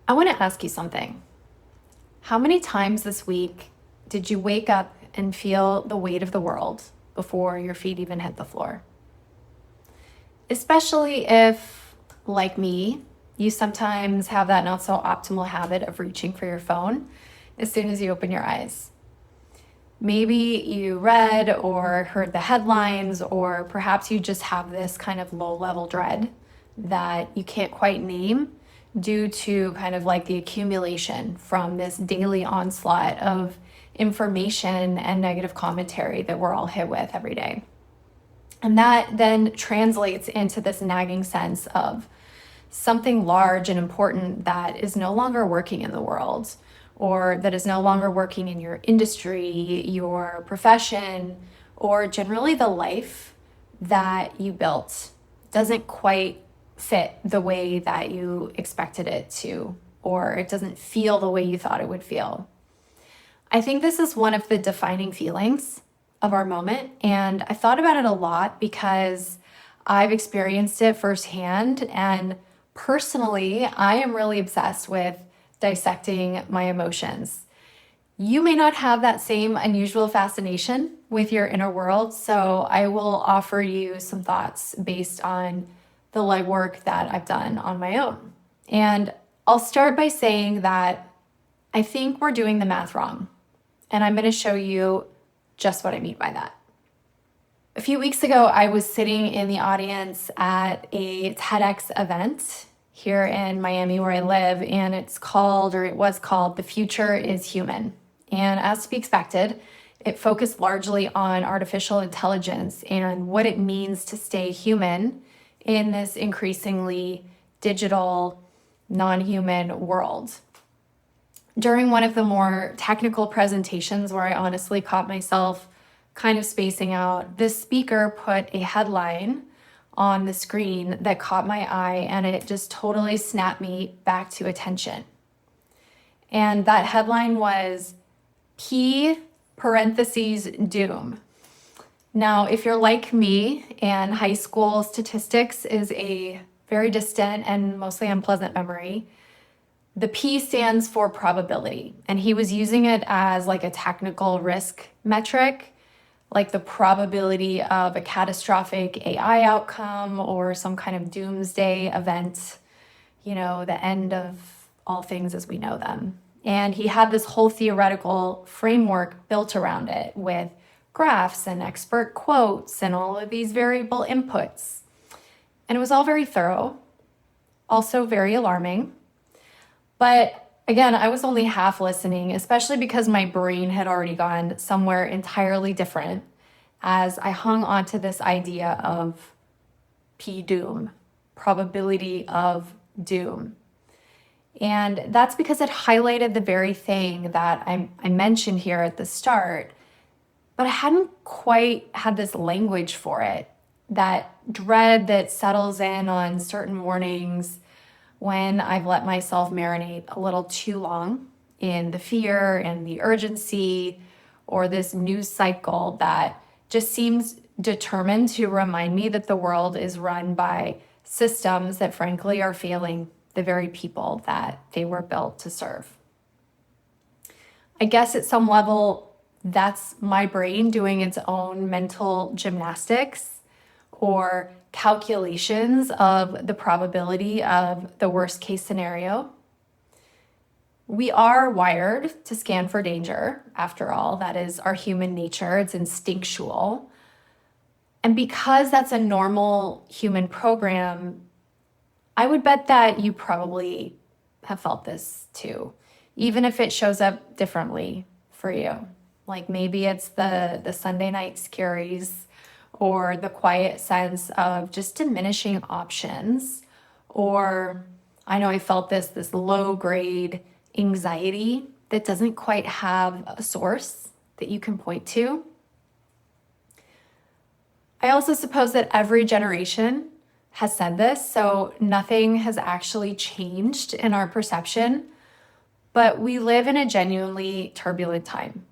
I want to ask you something. How many times this week did you wake up and feel the weight of the world before your feet even hit the floor? Especially if, like me, you sometimes have that not so optimal habit of reaching for your phone as soon as you open your eyes. Maybe you read or heard the headlines, or perhaps you just have this kind of low level dread that you can't quite name due to kind of like the accumulation from this daily onslaught of information and negative commentary that we're all hit with every day. And that then translates into this nagging sense of something large and important that is no longer working in the world, or that is no longer working in your industry, your profession, or generally the life that you built doesn't quite fit the way that you expected it to, or it doesn't feel the way you thought it would feel. I think this is one of the defining feelings of our moment, and I thought about it a lot because I've experienced it firsthand, and personally, I am really obsessed with dissecting my emotions. You may not have that same unusual fascination with your inner world, so I will offer you some thoughts based on the legwork that I've done on my own. And I'll start by saying that I think we're doing the math wrong, and I'm going to show you just what I mean by that. A few weeks ago, I was sitting in the audience at a TEDx event here in Miami where I live, and it was called The Future is Human. And as to be expected, it focused largely on artificial intelligence and what it means to stay human in this increasingly digital, non-human world. During one of the more technical presentations where I honestly caught myself kind of spacing out, this speaker put a headline on the screen that caught my eye, and it just totally snapped me back to attention. And that headline was P parentheses doom. Now, if you're like me and high school statistics is a very distant and mostly unpleasant memory, the P stands for probability, and he was using it as like a technical risk metric, like the probability of a catastrophic AI outcome or some kind of doomsday event, the end of all things as we know them. And he had this whole theoretical framework built around it with graphs and expert quotes and all of these variable inputs. And it was all very thorough, also very alarming. But again, I was only half listening, especially because my brain had already gone somewhere entirely different as I hung onto this idea of P doom, probability of doom. And that's because it highlighted the very thing that I mentioned here at the start, but I hadn't quite had this language for it, that dread that settles in on certain mornings when I've let myself marinate a little too long in the fear and the urgency, or this news cycle that just seems determined to remind me that the world is run by systems that frankly are failing the very people that they were built to serve. I guess at some level, that's my brain doing its own mental gymnastics or calculations of the probability of the worst case scenario. We are wired to scan for danger. After all, that is our human nature. It's instinctual. And because that's a normal human program, I would bet that you probably have felt this too, even if it shows up differently for you. Like maybe it's the Sunday night scaries, or the quiet sense of just diminishing options, or I know I felt this low grade anxiety that doesn't quite have a source that you can point to. I also suppose that every generation has said this, so nothing has actually changed in our perception, but we live in a genuinely turbulent time.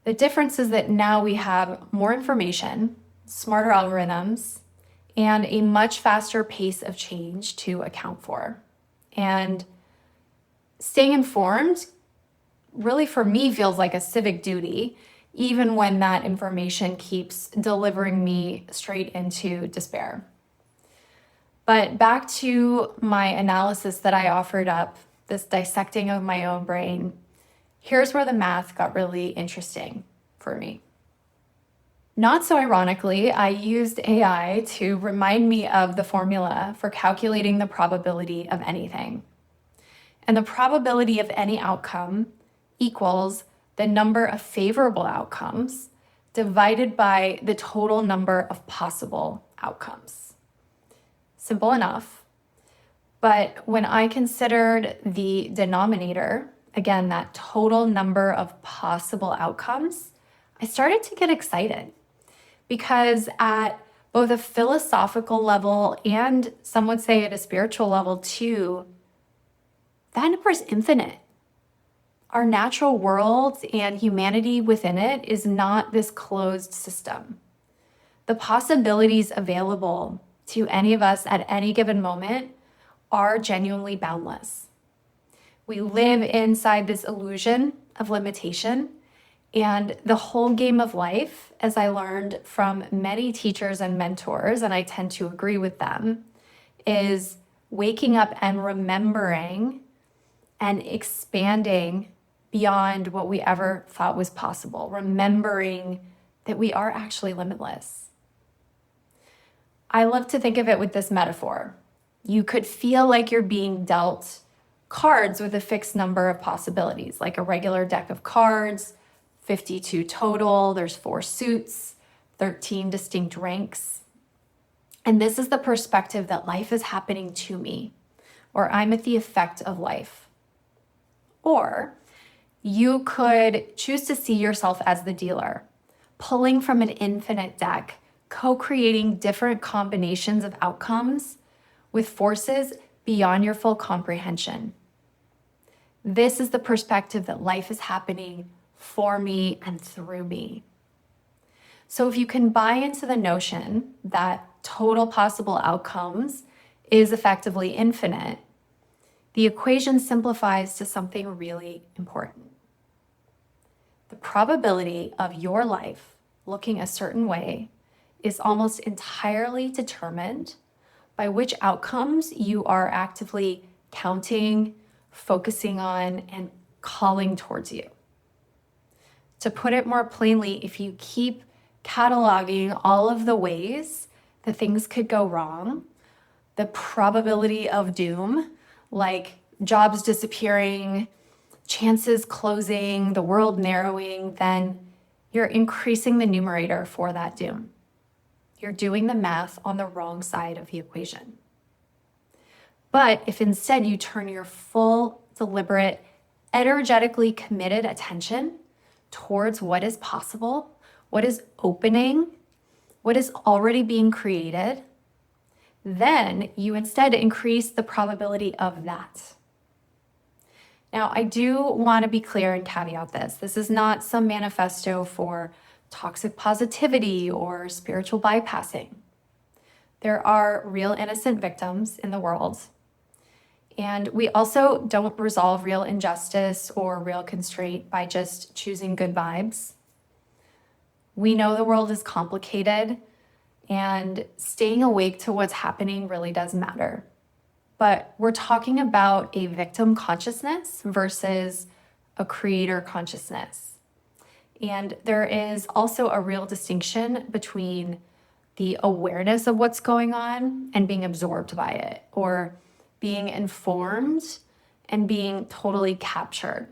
The difference is that now we have more information, smarter algorithms, and a much faster pace of change to account for. And staying informed really for me feels like a civic duty, even when that information keeps delivering me straight into despair. But back to my analysis that I offered up, this dissecting of my own brain, here's where the math got really interesting for me. Not so ironically, I used AI to remind me of the formula for calculating the probability of anything. And the probability of any outcome equals the number of favorable outcomes divided by the total number of possible outcomes. Simple enough. But when I considered the denominator, again, that total number of possible outcomes, I started to get excited because at both a philosophical level and some would say at a spiritual level too, that number is infinite. Our natural world and humanity within it is not this closed system. The possibilities available to any of us at any given moment are genuinely boundless. We live inside this illusion of limitation, and the whole game of life, as I learned from many teachers and mentors, and I tend to agree with them, is waking up and remembering and expanding beyond what we ever thought was possible, remembering that we are actually limitless. I love to think of it with this metaphor. You could feel like you're being dealt cards with a fixed number of possibilities, like a regular deck of cards, 52 total, there's 4 suits, 13 distinct ranks. And this is the perspective that life is happening to me, or I'm at the effect of life. Or you could choose to see yourself as the dealer, pulling from an infinite deck, co-creating different combinations of outcomes with forces beyond your full comprehension. This is the perspective that life is happening for me and through me. So if you can buy into the notion that total possible outcomes is effectively infinite, the equation simplifies to something really important. The probability of your life looking a certain way is almost entirely determined by which outcomes you are actively counting, focusing on, and calling towards you. To put it more plainly, if you keep cataloging all of the ways that things could go wrong, the probability of doom, like jobs disappearing, chances closing, the world narrowing, then you're increasing the numerator for that doom. You're doing the math on the wrong side of the equation. But if instead you turn your full, deliberate, energetically committed attention towards what is possible, what is opening, what is already being created, then you instead increase the probability of that. Now, I do want to be clear and caveat this. This is not some manifesto for toxic positivity or spiritual bypassing. There are real innocent victims in the world. And we also don't resolve real injustice or real constraint by just choosing good vibes. We know the world is complicated, and staying awake to what's happening really does matter. But we're talking about a victim consciousness versus a creator consciousness. And there is also a real distinction between the awareness of what's going on and being absorbed by it, or being informed and being totally captured.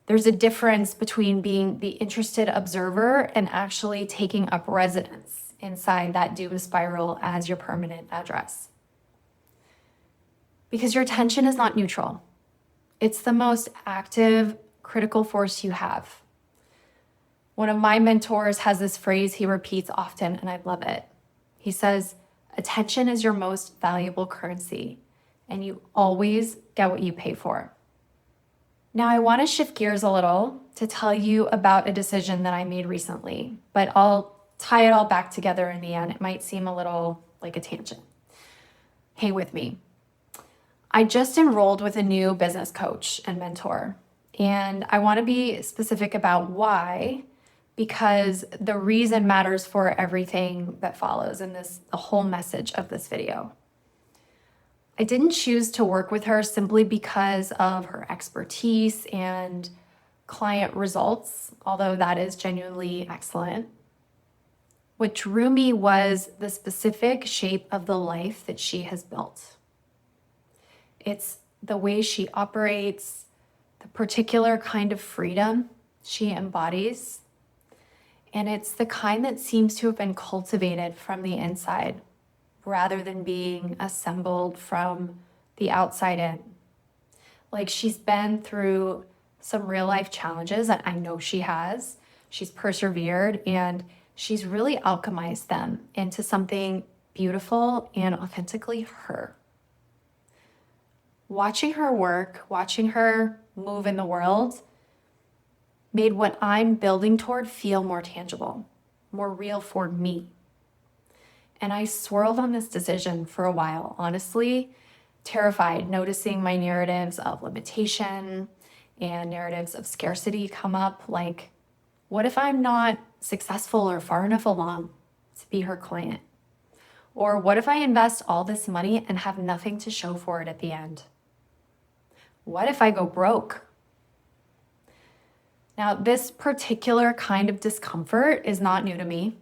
There's a difference between being the interested observer and actually taking up residence inside that doom spiral as your permanent address. Because your attention is not neutral. It's the most active, critical force you have. One of my mentors has this phrase he repeats often, and I love it. He says, attention is your most valuable currency, and you always get what you pay for. Now, I want to shift gears a little to tell you about a decision that I made recently, but I'll tie it all back together in the end. It might seem a little like a tangent. Hang with me. I just enrolled with a new business coach and mentor, and I want to be specific about why, because the reason matters for everything that follows in the whole message of this video. I didn't choose to work with her simply because of her expertise and client results, although that is genuinely excellent. What drew me was the specific shape of the life that she has built. It's the way she operates, the particular kind of freedom she embodies, and it's the kind that seems to have been cultivated from the inside rather than being assembled from the outside in. Like, she's been through some real life challenges, and I know she has. She's persevered, and she's really alchemized them into something beautiful and authentically her. Watching her work, watching her move in the world made what I'm building toward feel more tangible, more real for me. And I swirled on this decision for a while, honestly, terrified, noticing my narratives of limitation and narratives of scarcity come up. Like, what if I'm not successful or far enough along to be her client? Or what if I invest all this money and have nothing to show for it at the end? What if I go broke? Now, this particular kind of discomfort is not new to me.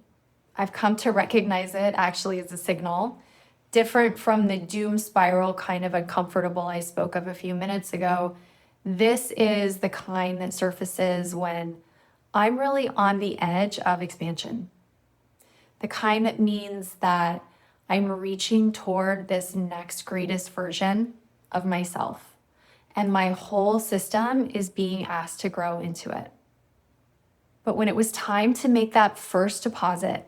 I've come to recognize it actually as a signal, different from the doom spiral kind of uncomfortable I spoke of a few minutes ago. This is the kind that surfaces when I'm really on the edge of expansion. The kind that means that I'm reaching toward this next greatest version of myself, and my whole system is being asked to grow into it. But when it was time to make that first deposit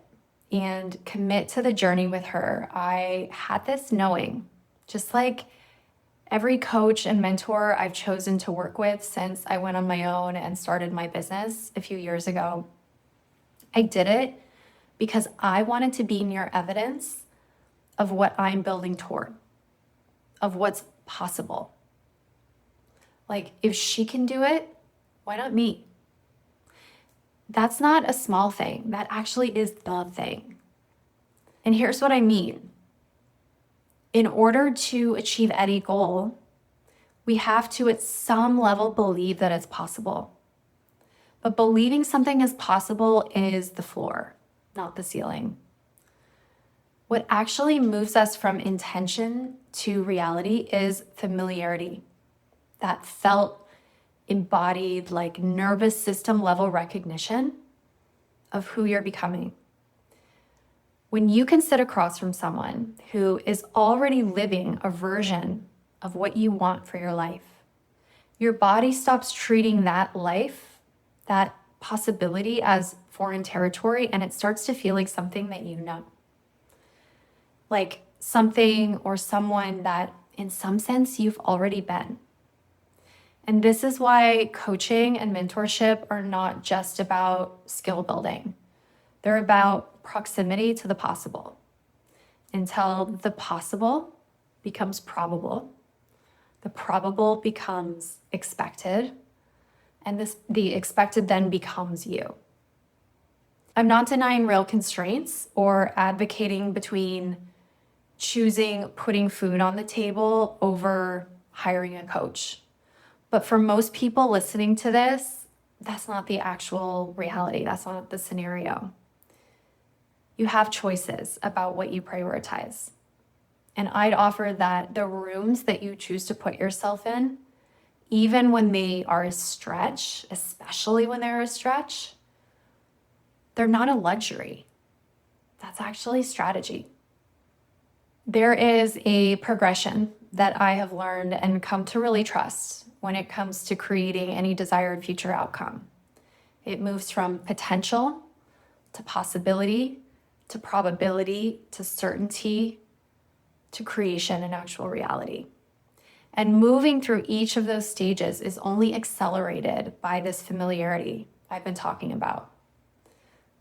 and commit to the journey with her, I had this knowing, just like every coach and mentor I've chosen to work with since I went on my own and started my business a few years ago. I did it because I wanted to be near evidence of what I'm building toward, of what's possible. Like, if she can do it, why not me? That's not a small thing. That actually is the thing. And here's what I mean. In order to achieve any goal, we have to, at some level, believe that it's possible. But believing something is possible is the floor, not the ceiling. What actually moves us from intention to reality is familiarity. That felt, embodied, like nervous system level recognition of who you're becoming. When you can sit across from someone who is already living a version of what you want for your life, your body stops treating that life, that possibility, as foreign territory, and it starts to feel like something that you know. Like something or someone that in some sense you've already been. And this is why coaching and mentorship are not just about skill building. They're about proximity to the possible, until the possible becomes probable, the probable becomes expected, and the expected then becomes you. I'm not denying real constraints or advocating between choosing putting food on the table over hiring a coach. But for most people listening to this, that's not the actual reality. That's not the scenario. You have choices about what you prioritize. And I'd offer that the rooms that you choose to put yourself in, even when they are a stretch, especially when they're a stretch, they're not a luxury. That's actually strategy. There is a progression that I have learned and come to really trust when it comes to creating any desired future outcome. It moves from potential to possibility to probability to certainty to creation and actual reality. And moving through each of those stages is only accelerated by this familiarity I've been talking about.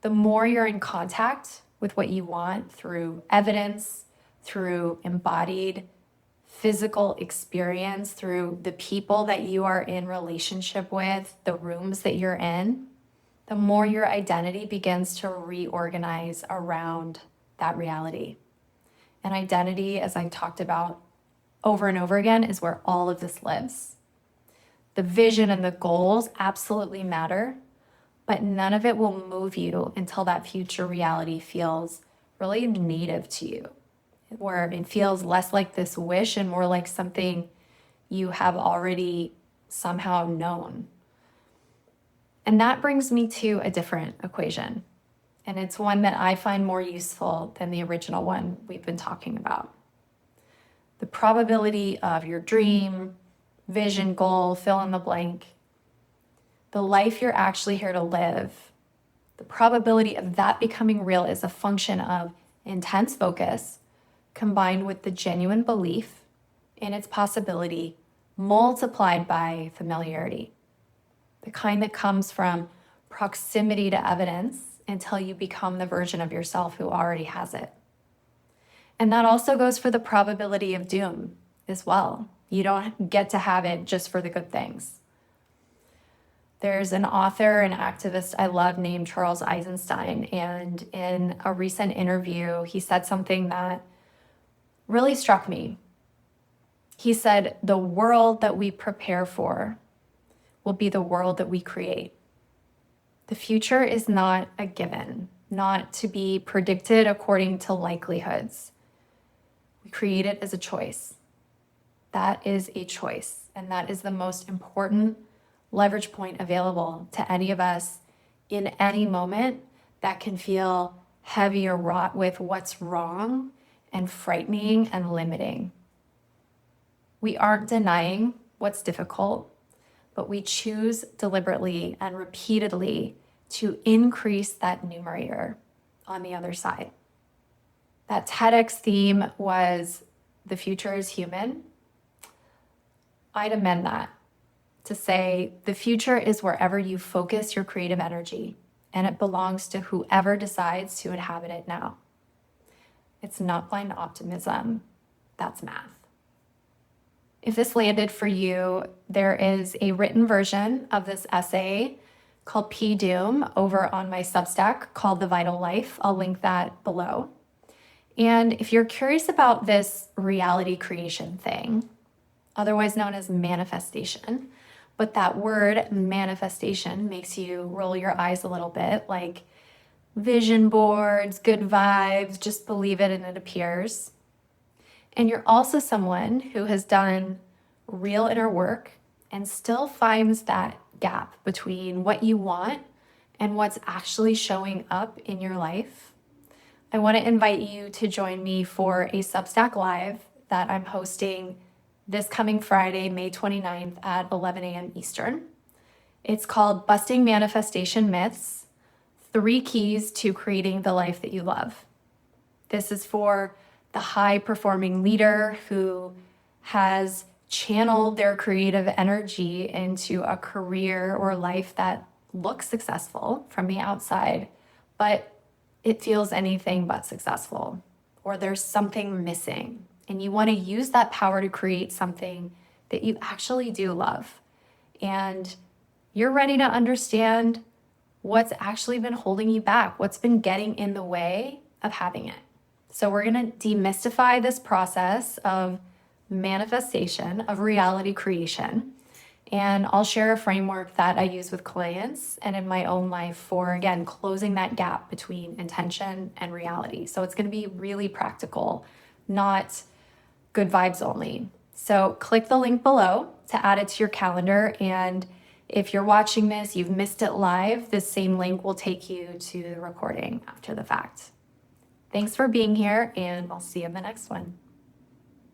The more you're in contact with what you want through evidence, through embodied physical experience through the people that you are in relationship with, the rooms that you're in, the more your identity begins to reorganize around that reality. And identity, as I talked about over and over again, is where all of this lives. The vision and the goals absolutely matter, but none of it will move you until that future reality feels really native to you, where it feels less like this wish and more like something you have already somehow known. And that brings me to a different equation. And it's one that I find more useful than the original one we've been talking about. The probability of your dream, vision, goal, fill in the blank, the life you're actually here to live, the probability of that becoming real is a function of intense focus combined with the genuine belief in its possibility multiplied by familiarity. The kind that comes from proximity to evidence until you become the version of yourself who already has it. And that also goes for the probability of doom as well. You don't get to have it just for the good things. There's an author and activist I love named Charles Eisenstein, and in a recent interview, he said something that really struck me. He said, "The world that we prepare for will be the world that we create." The future is not a given, not to be predicted according to likelihoods. We create it as a choice. That is a choice, and that is the most important leverage point available to any of us in any moment that can feel heavy or wrought with what's wrong and frightening and limiting. We aren't denying what's difficult, but we choose deliberately and repeatedly to increase that numerator on the other side. That TEDx theme was "The future is human." I'd amend that to say the future is wherever you focus your creative energy, and it belongs to whoever decides to inhabit it now. It's not blind optimism, that's math. If this landed for you, there is a written version of this essay called P Doom over on my Substack called The Vital Life. I'll link that below. And if you're curious about this reality creation thing, otherwise known as manifestation, but that word manifestation makes you roll your eyes a little bit, like vision boards, good vibes, just believe it and it appears. And you're also someone who has done real inner work and still finds that gap between what you want and what's actually showing up in your life. I want to invite you to join me for a Substack Live that I'm hosting this coming Friday, May 29th at 11 a.m. Eastern. It's called Busting Manifestation Myths, 3 Keys to Creating the Life That You Love. This is for the high-performing leader who has channeled their creative energy into a career or life that looks successful from the outside, but it feels anything but successful, or there's something missing. And you want to use that power to create something that you actually do love. And you're ready to understand what's actually been holding you back, what's been getting in the way of having it. So we're going to demystify this process of manifestation, of reality creation. And I'll share a framework that I use with clients and in my own life for, again, closing that gap between intention and reality. So it's going to be really practical, not good vibes only. So click the link below to add it to your calendar. And if you're watching this, you've missed it live, this same link will take you to the recording after the fact. Thanks for being here, and I'll see you in the next one.